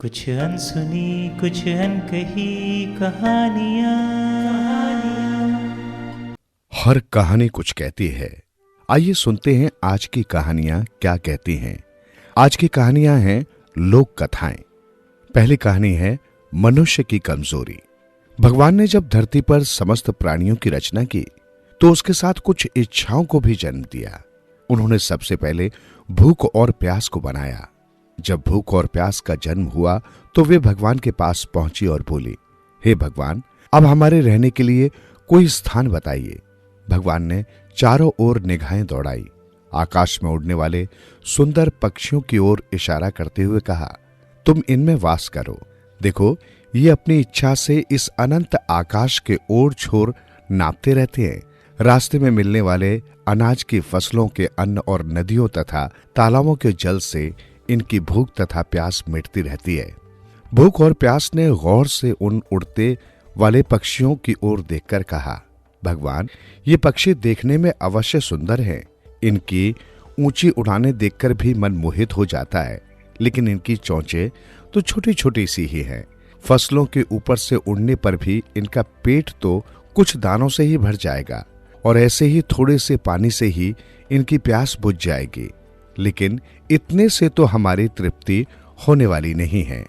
कुछ अनसुनी कुछ अनकही कहानियां। हर कहानी कुछ कहती है। आइए सुनते हैं आज की कहानियां क्या कहती हैं। आज की कहानियां हैं लोक कथाएं। पहली कहानी है मनुष्य की कमजोरी। भगवान ने जब धरती पर समस्त प्राणियों की रचना की तो उसके साथ कुछ इच्छाओं को भी जन्म दिया। उन्होंने सबसे पहले भूख और प्यास को बनाया। जब भूख और प्यास का जन्म हुआ तो वे भगवान के पास पहुंची और बोली, हे भगवान, अब हमारे रहने के लिए कोई स्थान बताइए। भगवान ने चारों ओर निगाहें दौड़ाई। आकाश में उड़ने वाले सुंदर पक्षियों की ओर इशारा करते हुए कहा, तुम इनमें वास करो। देखो, ये अपनी इच्छा से इस अनंत आकाश के ओर छोर नापते रहते हैं। रास्ते में मिलने वाले अनाज की फसलों के अन्न और नदियों तथा तालाबों के जल से इनकी भूख तथा प्यास मिटती रहती है। भूख और प्यास ने गौर से उन उड़ते वाले पक्षियों की ओर देखकर कहा, भगवान, ये पक्षी देखने में अवश्य सुंदर हैं। इनकी ऊंची उड़ानें देखकर भी मन मोहित हो जाता है, लेकिन इनकी चोंचें तो छोटी छोटी सी ही हैं। फसलों के ऊपर से उड़ने पर भी इनका पेट तो कुछ दानों से ही भर जाएगा और ऐसे ही थोड़े से पानी से ही इनकी प्यास बुझ जाएगी। लेकिन इतने से तो हमारी तृप्ति होने वाली नहीं है।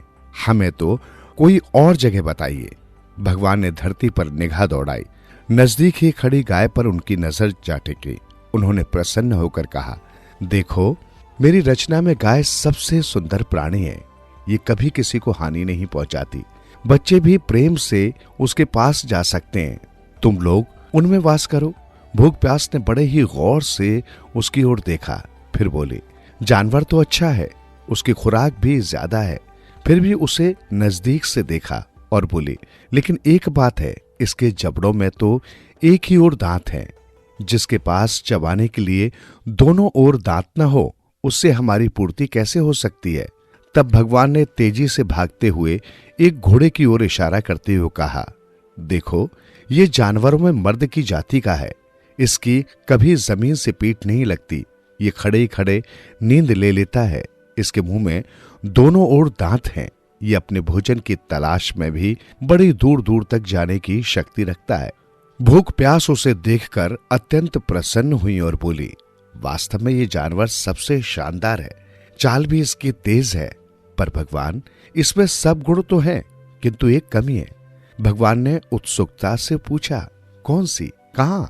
हमें तो कोई और जगह बताइए। भगवान ने धरती पर निगाह दौड़ाई। नजदीक ही खड़ी गाय पर उनकी नजर जा टिकी। उन्होंने प्रसन्न होकर कहा, देखो, मेरी रचना में गाय सबसे सुंदर प्राणी है। ये कभी किसी को हानि नहीं पहुंचाती। बच्चे भी प्रेम से उसके पास जा सकते हैं। तुम लोग उनमें वास करो। भूख प्यास ने बड़े ही गौर से उसकी ओर देखा, फिर बोले, जानवर तो अच्छा है, उसकी खुराक भी ज्यादा है। फिर भी उसे नजदीक से देखा और बोली, लेकिन एक बात है, इसके जबड़ों में तो एक ही ओर दांत हैं। जिसके पास चबाने के लिए दोनों ओर दांत न हो, उससे हमारी पूर्ति कैसे हो सकती है। तब भगवान ने तेजी से भागते हुए एक घोड़े की ओर इशारा करते हुए कहा, देखो, ये जानवरों में मर्द की जाति का है। इसकी कभी जमीन से पीठ नहीं लगती। ये खड़े ही खड़े नींद ले लेता है। इसके मुंह में दोनों ओर दांत हैं। ये अपने भोजन की तलाश में भी बड़ी दूर दूर तक जाने की शक्ति रखता है। भूख प्यास उसे देखकर अत्यंत प्रसन्न हुई और बोली, वास्तव में ये जानवर सबसे शानदार है। चाल भी इसकी तेज है। पर भगवान, इसमें सब गुण तो हैं, किंतु एक कमी है। भगवान ने उत्सुकता से पूछा, कौन सी, कहां?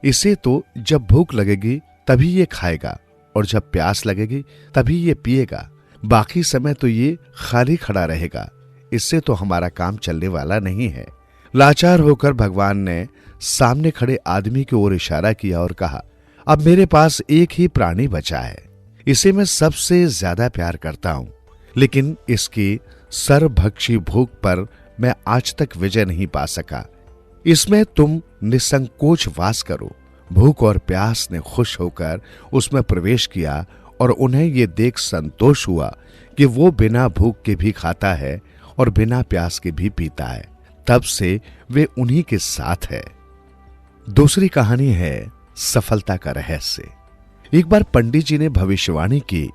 इसे तो जब भूख लगेगी तभी ये खाएगा और जब प्यास लगेगी तभी ये पिएगा। बाकी समय तो ये खाली खड़ा रहेगा। इससे तो हमारा काम चलने वाला नहीं है। लाचार होकर भगवान ने सामने खड़े आदमी की ओर इशारा किया और कहा, अब मेरे पास एक ही प्राणी बचा है। इसे मैं सबसे ज्यादा प्यार करता हूं, लेकिन इसकी सर्वभक्षी भूख पर मैं आज तक विजय नहीं पा सका। इसमें तुम निसंकोच वास करो। भूख और प्यास ने खुश होकर उसमें प्रवेश किया और उन्हें ये देख संतोष हुआ कि वो बिना भूख के भी खाता है और बिना प्यास के भी पीता है। तब से वे उन्हीं के साथ है। दूसरी कहानी है सफलता का रहस्य। एक बार पंडित जी ने भविष्यवाणी की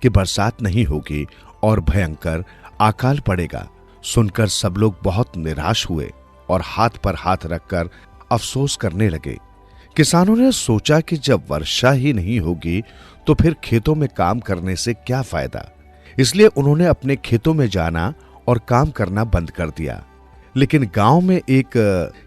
कि बरसात नहीं होगी और भयंकर अकाल पड़ेगा। सुनकर सब लोग बहुत निराश हुए और हाथ पर हाथ रखकर अफसोस करने लगे। किसानों ने सोचा कि जब वर्षा ही नहीं होगी तो फिर खेतों में काम करने से क्या फायदा। इसलिए उन्होंने अपने खेतों में जाना और काम करना बंद कर दिया। लेकिन गांव में एक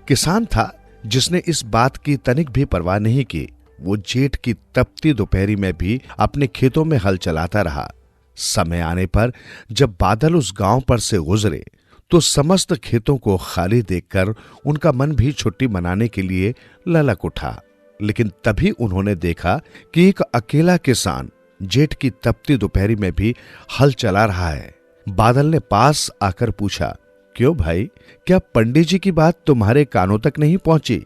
किसान था जिसने इस बात की तनिक भी परवाह नहीं की। वो जेठ की तपती दोपहरी में भी अपने खेतों में हल चलाता रहा। समय आने पर जब बादल उस गांव पर से गुजरे तो समस्त खेतों को खाली देखकर उनका मन भी छुट्टी मनाने के लिए ललक उठा। लेकिन तभी उन्होंने देखा कि एक अकेला किसान जेठ की तपती दोपहरी में भी हल चला रहा है। बादल ने पास आकर पूछा, क्यों भाई, क्या पंडित जी की बात तुम्हारे कानों तक नहीं पहुंची?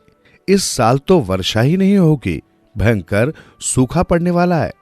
इस साल तो वर्षा ही नहीं होगी, भयंकर सूखा पड़ने वाला है।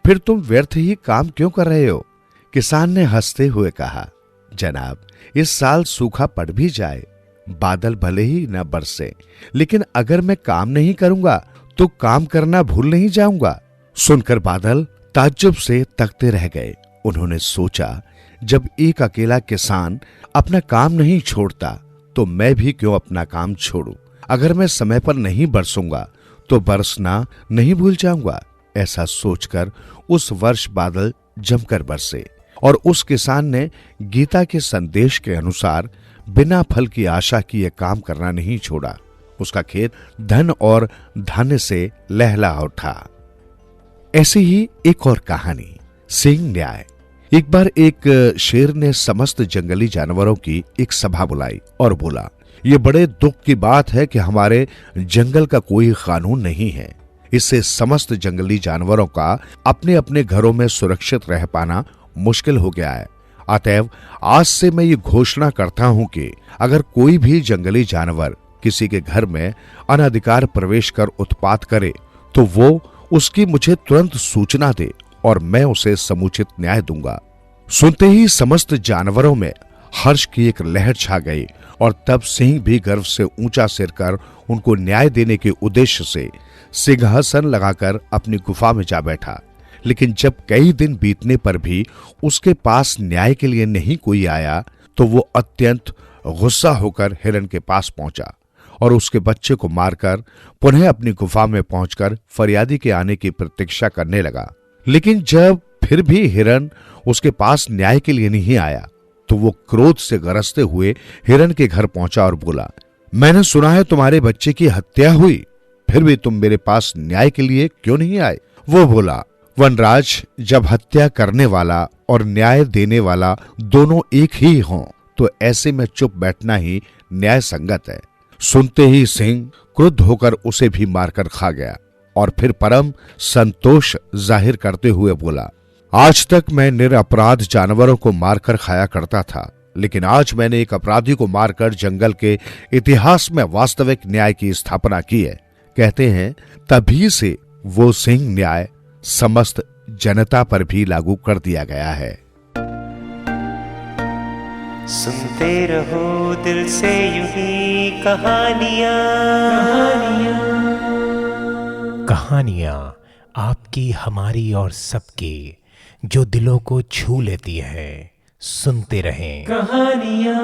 फिर तुम व्यर्थ ही काम क्यों कर रहे हो? किसान ने हंसते हुए कहा, जनाब, इस साल सूखा पड़ भी जाए, बादल भले ही न बरसे, लेकिन अगर मैं काम नहीं करूंगा तो काम करना भूल नहीं जाऊंगा। सुनकर बादल ताज्जुब से तकते रह गए। उन्होंने सोचा, जब एक अकेला किसान अपना काम नहीं छोड़ता तो मैं भी क्यों अपना काम छोड़ूं? अगर मैं समय पर नहीं बरसूंगा तो बरसना नहीं भूल जाऊंगा। ऐसा सोचकर उस वर्ष बादल जमकर बरसे और उस किसान ने गीता के संदेश के अनुसार बिना फल की आशा किए काम करना नहीं छोड़ा। उसका खेत धन और धान्य से लहला उठा। ऐसी ही एक और कहानी, सिंह न्याय। एक बार एक शेर ने समस्त जंगली जानवरों की एक सभा बुलाई और बोला, ये बड़े दुख की बात है कि हमारे जंगल का कोई कानून नहीं है। इससे समस्त जंगली जानवरों का अपने अपने घरों में सुरक्षित रह पाना मुश्किल हो गया है। अतएव आज से मैं ये घोषणा करता हूं कि अगर कोई भी जंगली जानवर किसी के घर में अनधिकार प्रवेश कर उत्पात करे तो वो उसकी मुझे तुरंत सूचना दे और मैं उसे समुचित न्याय दूंगा। सुनते ही समस्त जानवरों में हर्ष की एक लहर छा गई और तब सिंह भी गर्व से ऊंचा सिर कर उनको न्याय देने के उद्देश्य से सिंहासन लगाकर अपनी गुफा में जा बैठा। लेकिन जब कई दिन बीतने पर भी उसके पास न्याय के लिए नहीं कोई आया तो वो अत्यंत गुस्सा होकर हिरन के पास पहुंचा और उसके बच्चे को मारकर पुनः अपनी गुफा में पहुंचकर फरियादी के आने की प्रतीक्षा करने लगा। लेकिन जब फिर भी हिरन उसके पास न्याय के लिए नहीं आया तो वो क्रोध से गरजते हुए हिरन के घर पहुंचा और बोला, मैंने सुना है तुम्हारे बच्चे की हत्या हुई, फिर भी तुम मेरे पास न्याय के लिए क्यों नहीं आए? वो बोला, वनराज, जब हत्या करने वाला और न्याय देने वाला दोनों एक ही हों तो ऐसे में चुप बैठना ही न्याय संगत है। सुनते ही सिंह क्रुद्ध होकर उसे भी मारकर खा गया और फिर परम संतोष जाहिर करते हुए बोला, आज तक मैं निरपराध जानवरों को मारकर खाया करता था, लेकिन आज मैंने एक अपराधी को मारकर जंगल के इतिहास में वास्तविक न्याय की स्थापना की है। कहते हैं तभी से वो सिंह न्याय समस्त जनता पर भी लागू कर दिया गया है। सुनते रहो दिल से यूं ही कहानियां। कहानियां आपकी, हमारी और सबकी, जो दिलों को छू लेती है। सुनते रहें कहानियां।